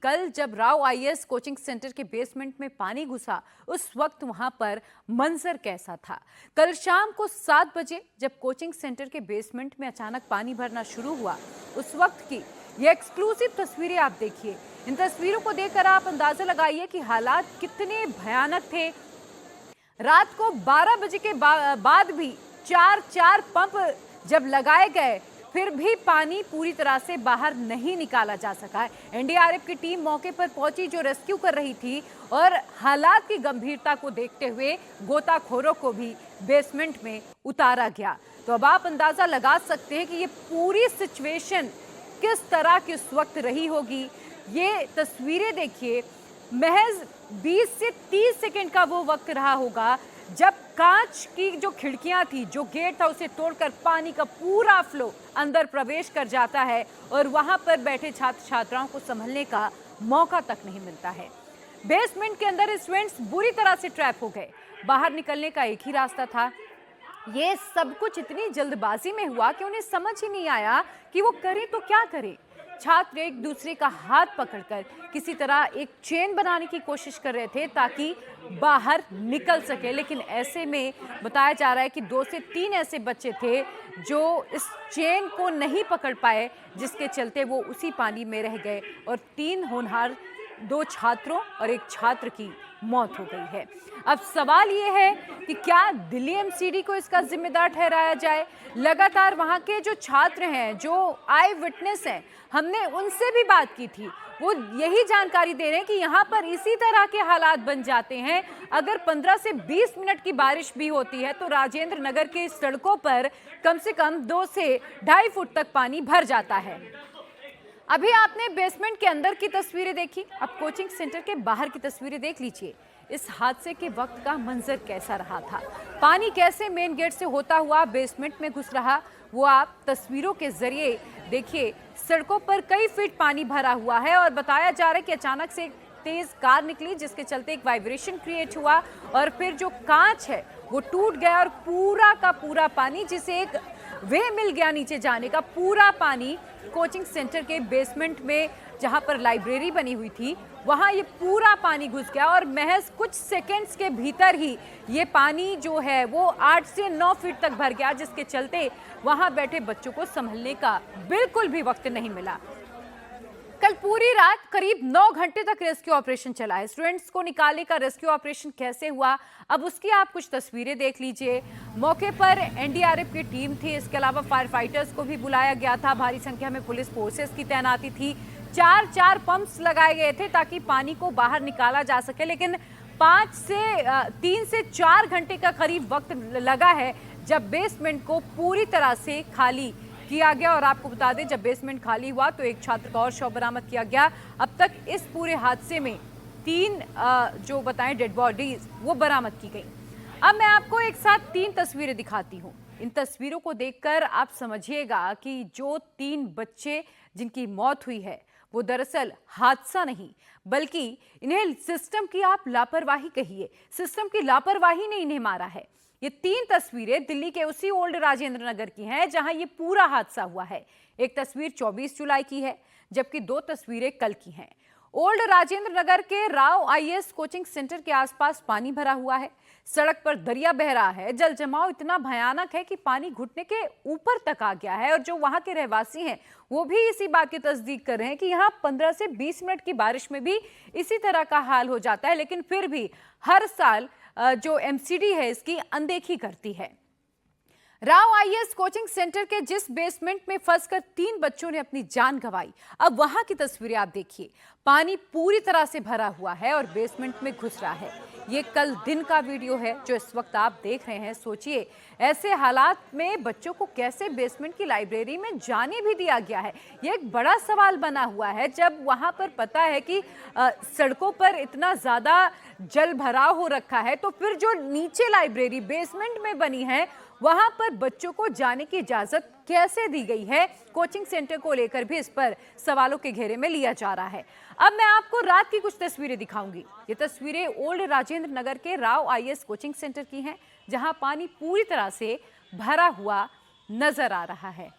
कल जब Rao IAS coaching centre के बेसमेंट में पानी घुसा, उस वक्त वहां पर मंजर कैसा था। कल शाम को 7 बजे जब कोचिंग सेंटर के बेसमेंट में अचानक पानी भरना शुरू हुआ, उस वक्त की ये एक्सक्लूसिव तस्वीरें आप देखिए। इन तस्वीरों को देखकर आप अंदाजा लगाइए कि हालात कितने भयानक थे। रात को 12 बजे के बाद भी चार पंप जब लगाए गए, फिर भी पानी पूरी तरह से बाहर नहीं निकाला जा सका है। एनडीआरएफ की टीम मौके पर पहुंची जो रेस्क्यू कर रही थी, और हालात की गंभीरता को देखते हुए गोताखोरों को भी बेसमेंट में उतारा गया। तो अब आप अंदाजा लगा सकते हैं कि ये पूरी सिचुएशन किस तरह की उस वक्त रही होगी। ये तस्वीरें देखिए, महज 20 से 30 सेकंड का वो वक्त रहा होगा जब कांच की जो खिड़कियां थी, जो गेट था, उसे तोड़कर पानी का पूरा फ्लो अंदर प्रवेश कर जाता है और वहां पर बैठे छात्र छात्राओं को संभलने का मौका तक नहीं मिलता है। बेसमेंट के अंदर स्टूडेंट्स बुरी तरह से ट्रैप हो गए। बाहर निकलने का एक ही रास्ता था। ये सब कुछ इतनी जल्दबाजी में हुआ कि उन्हें समझ ही नहीं आया कि वो करें तो क्या करें। छात्र एक दूसरे का हाथ पकड़कर किसी तरह एक चेन बनाने की कोशिश कर रहे थे ताकि बाहर निकल सके, लेकिन ऐसे में बताया जा रहा है कि 2 से 3 ऐसे बच्चे थे जो इस चेन को नहीं पकड़ पाए, जिसके चलते वो उसी पानी में रह गए और 3 होनहार 2 छात्रों और 1 छात्र की मौत हो गई है। अब सवाल ये है कि क्या दिल्ली एमसीडी को इसका जिम्मेदार ठहराया जाए। लगातार वहां के जो छात्र हैं, जो आई विटनेस हैं, हमने उनसे भी बात की थी। वो यही जानकारी दे रहे हैं कि यहाँ पर इसी तरह के हालात बन जाते हैं। अगर 15 से 20 मिनट की बारिश भी होती है तो राजेंद्र नगर के सड़कों पर कम से कम 2 से 2.5 फुट तक पानी भर जाता है। अभी आपने बेसमेंट के अंदर की तस्वीरें देखी, अब कोचिंग सेंटर के बाहर की तस्वीरें देख लीजिए। इस हादसे के वक्त का मंजर कैसा रहा था, पानी कैसे मेन गेट से होता हुआ बेसमेंट में घुस रहा, वो आप तस्वीरों के जरिए देखिए। सड़कों पर कई फीट पानी भरा हुआ है और बताया जा रहा है कि अचानक से एक तेज कार निकली, जिसके चलते एक वाइब्रेशन क्रिएट हुआ और फिर जो कांच है वो टूट गया और पूरा का पूरा पानी, जिसे एक वे मिल गया नीचे जाने का, पूरा पानी कोचिंग सेंटर के बेसमेंट में जहां पर लाइब्रेरी बनी हुई थी, वहां ये पूरा पानी घुस गया और महज कुछ सेकंड्स के भीतर ही ये पानी जो है वो 8 से 9 फीट तक भर गया, जिसके चलते वहां बैठे बच्चों को संभलने का बिल्कुल भी वक्त नहीं मिला। कल पूरी रात करीब 9 घंटे तक रेस्क्यू ऑपरेशन चला है। स्टूडेंट्स को निकालने का रेस्क्यू ऑपरेशन कैसे हुआ, अब उसकी आप कुछ तस्वीरें देख लीजिए। मौके पर एनडीआरएफ की टीम थी, इसके अलावा फायर फाइटर्स को भी बुलाया गया था। भारी संख्या में पुलिस फोर्सेस की तैनाती थी। 4 पंप्स लगाए गए थे ताकि पानी को बाहर निकाला जा सके, लेकिन 3 से 4 घंटे का करीब वक्त लगा है जब बेसमेंट को पूरी तरह से खाली किया गया। और आपको बता दें, जब बेसमेंट खाली हुआ तो एक छात्र का और शव बरामद किया गया। अब तक इस पूरे हादसे में 3 जो बताएं डेड बॉडीज वो बरामद की गई। अब मैं आपको एक साथ 3 तस्वीरें दिखाती हूँ। इन तस्वीरों को देखकर आप समझिएगा कि जो 3 बच्चे जिनकी मौत हुई है वो दरअसल हादसा नहीं, बल्कि इन्हें सिस्टम की आप लापरवाही कहिए। सिस्टम की लापरवाही ने इन्हें मारा है। ये 3 तस्वीरें दिल्ली के उसी ओल्ड राजेंद्र नगर की हैं जहां ये पूरा हादसा हुआ है। एक तस्वीर 24 जुलाई की है, जबकि 2 तस्वीरें कल की हैं। ओल्ड राजेंद्र नगर के राव आईएएस कोचिंग सेंटर के आसपास पानी भरा हुआ है। सड़क पर दरिया बह रहा है। जल जमाव इतना भयानक है कि पानी घुटने के ऊपर तक आ गया है और जो वहां के रहवासी हैं वो भी इसी बात की तस्दीक कर रहे हैं कि यहाँ 15 से 20 मिनट की बारिश में भी इसी तरह का हाल हो जाता है, लेकिन फिर भी हर साल जो एमसीडी है इसकी अनदेखी करती है। राव आईएएस कोचिंग सेंटर के जिस बेसमेंट में फंसकर 3 बच्चों ने अपनी जान गंवाई, अब वहां की तस्वीरें आप देखिए। पानी पूरी तरह से भरा हुआ है और बेसमेंट में घुस रहा है। ये कल दिन का वीडियो है जो इस वक्त आप देख रहे हैं। सोचिए, ऐसे हालात में बच्चों को कैसे बेसमेंट की लाइब्रेरी में जाने भी दिया गया है। ये एक बड़ा सवाल बना हुआ है जब वहां पर पता है कि सड़कों पर इतना ज्यादा जल भराव हो रखा है, तो फिर जो नीचे लाइब्रेरी बेसमेंट में बनी है वहां पर बच्चों को जाने की इजाजत कैसे दी गई है। कोचिंग सेंटर को लेकर भी इस पर सवालों के घेरे में लिया जा रहा है। अब मैं आपको रात की कुछ तस्वीरें दिखाऊंगी। ये तस्वीरें ओल्ड राजेंद्र नगर के राव आईएएस कोचिंग सेंटर की हैं, जहां पानी पूरी तरह से भरा हुआ नजर आ रहा है।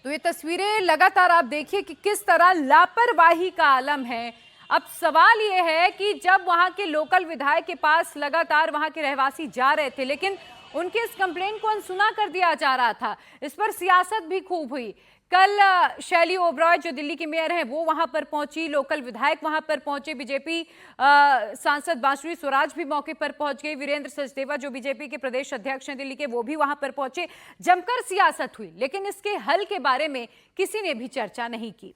तो ये तस्वीरें लगातार आप देखिए कि किस तरह लापरवाही का आलम है। अब सवाल ये है कि जब वहां के लोकल विधायक के पास लगातार वहां के रहवासी जा रहे थे, लेकिन उनके इस कंप्लेंट को अनसुना कर दिया जा रहा था। इस पर सियासत भी खूब हुई। कल शैली ओबरॉय जो दिल्ली की मेयर हैं वो वहां पर पहुंची, लोकल विधायक वहां पर पहुंचे, बीजेपी सांसद बांसुरी स्वराज भी मौके पर पहुंच गई, वीरेंद्र सचदेवा जो बीजेपी के प्रदेश अध्यक्ष हैं दिल्ली के वो भी वहां पर पहुंचे। जमकर सियासत हुई, लेकिन इसके हल के बारे में किसी ने भी चर्चा नहीं की।